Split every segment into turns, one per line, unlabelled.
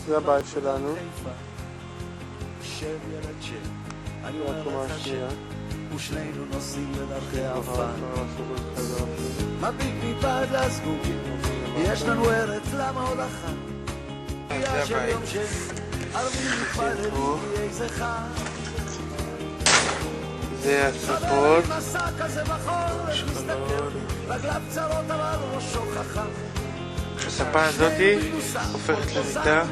זה הבית שלנו. זה הקומה השנייה.
ושנינו נוסעים לדרכי העפר. מביט מבעד לזגוגים, יש לנו ארץ, למה עוד אחת?
זה הבית. זה הצפות. הספה הזאתי הופכת למיטה.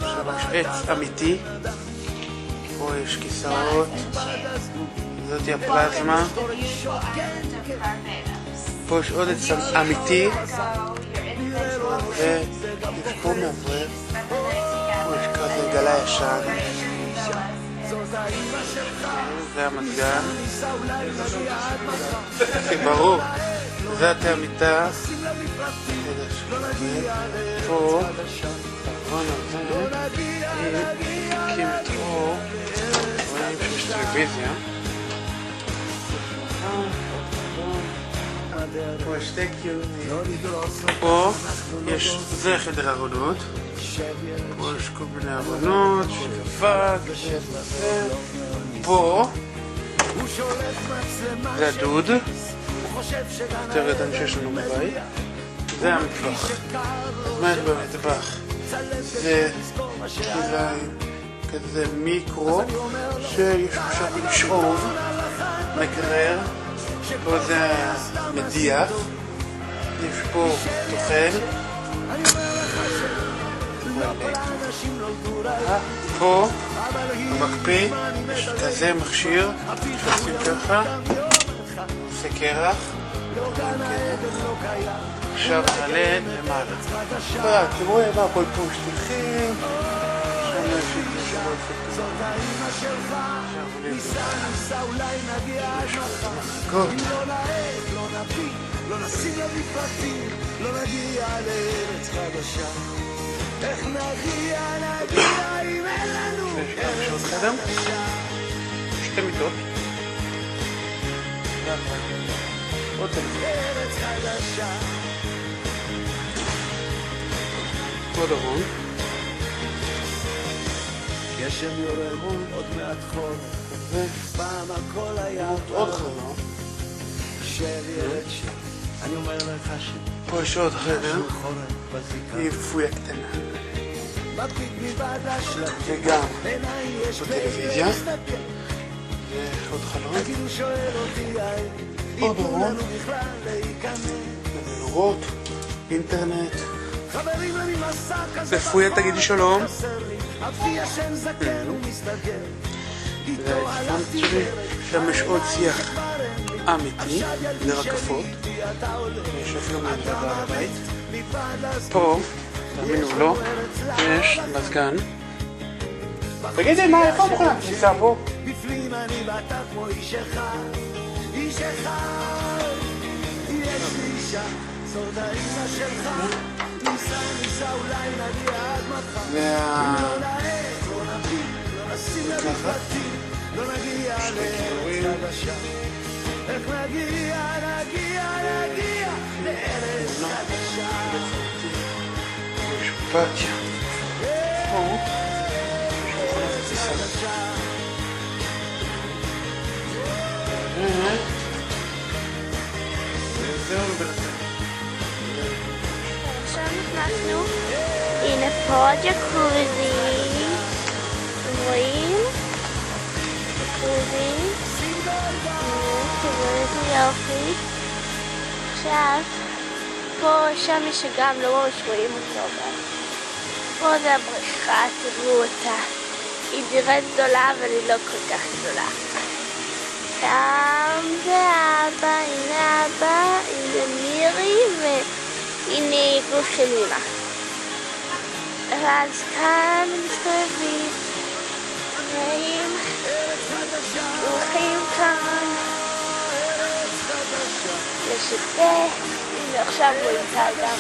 שלוש עץ אמיתי. פה יש כיסאות. זאתי הפלזמה. פה יש עוד עץ אמיתי. ויש פה מעברר. פה יש כזה גלה ישן. זה המזגן. ברור. זה התה המיטה. פה הרון הזה הקים את אור. רואים שיש טלוויזיה. פה יש שתי קיונים. פה יש זה חדר עבודות. פה יש כל מיני עבודות, שפק, פה זה הדוד. יותר ידען שיש לנו בבית. זה המטבח. אז מה יש במטבח? זה כליים כזה מיקרו שיש שם לשאוב, מקרר. פה זה מדיח. יש פה תוכל. פה במקפיא יש כזה מכשיר שעושים ככה, עושה קרח. עכשיו נעלה למעלה. תראו מה הכל פה שטיחים. שם יש מחכות. לא נשים למפרטים, לא נגיע לארץ חדשה. איך נגיע אם אין לנו ארץ חדשה. שתי מיטות. עוד ארץ חדשה. עוד ארון. גשם יורד עוד מעט חול. פעם הכל היה עוד חלום.
אני אומר לך
פה יש עוד חדר. היא פויה קטנה. וגם בטלוויזיה. ועוד חלום. עוד ארון. ומנורות. אינטרנט. בפויה תגידי שלום. זה האיפון שלי. שם יש עוד שיח אמיתי לרקפות. יש אפילו מעבר לבית. פה, תאמינו לא, יש מזגן. תגידי מה, איפה מוכנה? תיסע פה. בפנים אני ואתה כמו איש אחד, איש אחד. יש לי אישה, זאת האישה שלך. ניסה אולי נגיע עד מחר. לא נעק, לא נביא, לא נשים למפרטים, לא נגיע לארץ חדשה. איך נגיע לארץ חדשה. יש פתיה. פה יש מכונת טיסה. וזהו בינתיים.
עכשיו נכנסנו, הנה פה ג'קוזי, אתם רואים? ג'קוזי, תראו איזה יופי. עכשיו, פה שם יש גם לא ממש רואים אותו, אבל פה זה הבריכה, תראו אותה. היא נראית גדולה אבל היא לא כל כך גדולה. שם זה אבא, הנה אבא, הנה מירי והנה גוף של אמא. ואז כאן מסתובבים, רואים, הולכים כאן לשדה, הנה עכשיו רואים את האדם,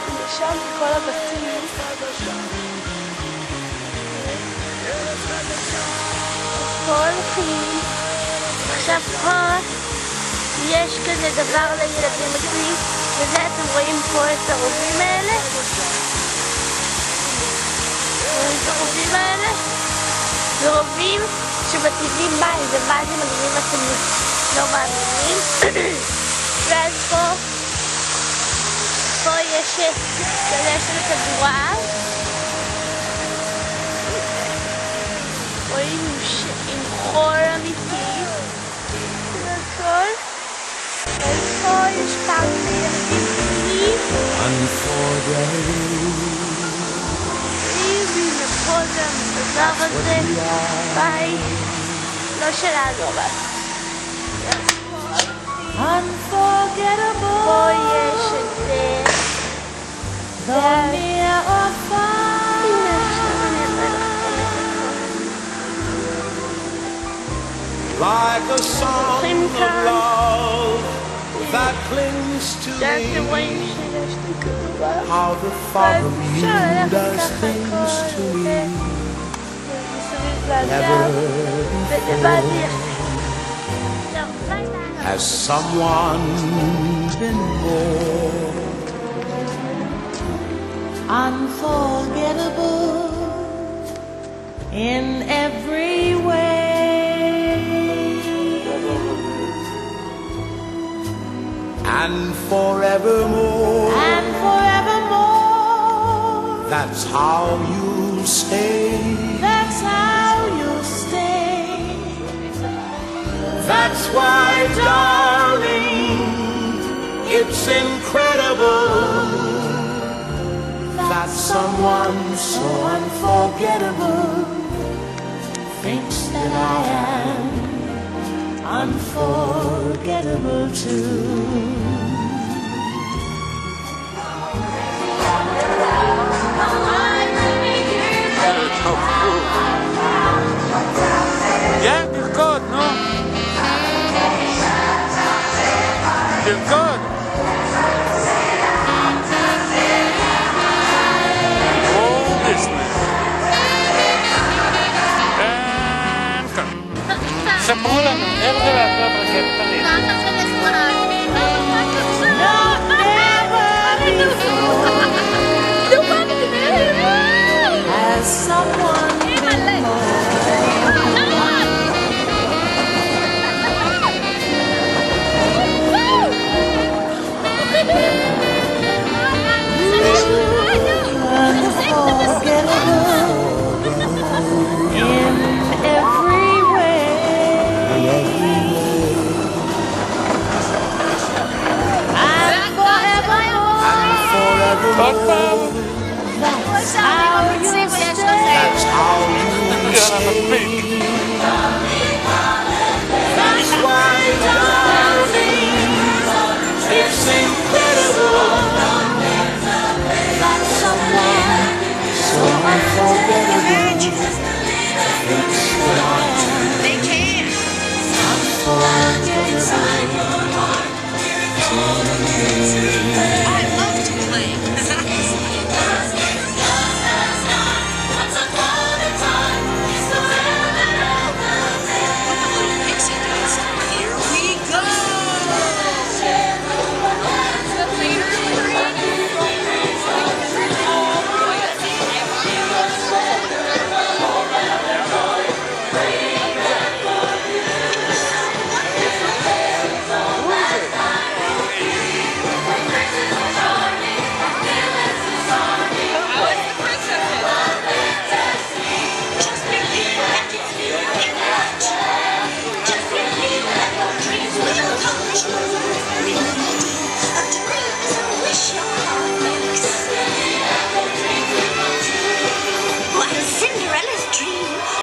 ושם כל הבתים. פה הולכים, עכשיו פה יש כזה דבר לילדים אצלי וזה אתם רואים פה את הרובים האלה? רואים את הרובים האלה? זה רובים שמתיזים מים, ומה זה מגניב אתם לא מאמינים. ואז פה יש כזה של כדורה. רואים עם חול אמיתי. והכל. ופה יש פעם ילדים קטנים. והנה פה זה הדבר הזה. ביי. לא שלנו אבל.
Unforgettable.
פה יש את זה.
Though near or far.
הנה עכשיו אני אראה לכם את הכל.
Like a song of love that clings to
ואתם
me.
רואים שיש לי כדורה.
How the Father
ואפשר ללכת
does
ככה
things to
כל
me.
מסביב לאגם. וזה בא לי יפה. טוב, ביי ביי.
Has someone been born?
Unforgettable in every way.
And forevermore.
And forevermore.
That's how you'll stay.
That's how you'll stay.
That's why, darling, it's incredible that someone so unforgettable
Thinks that I am unforgettable too.
כן, תרקוד, נו. תרקוד. ספרו לנו, איך זה לעשות רכבת הרים?
Has someone been
עוד פעם.
That's how you
יאללה, מספיק.
That's why, darling, it's incredible that someone so unforgettable thinks that I am unforgettable.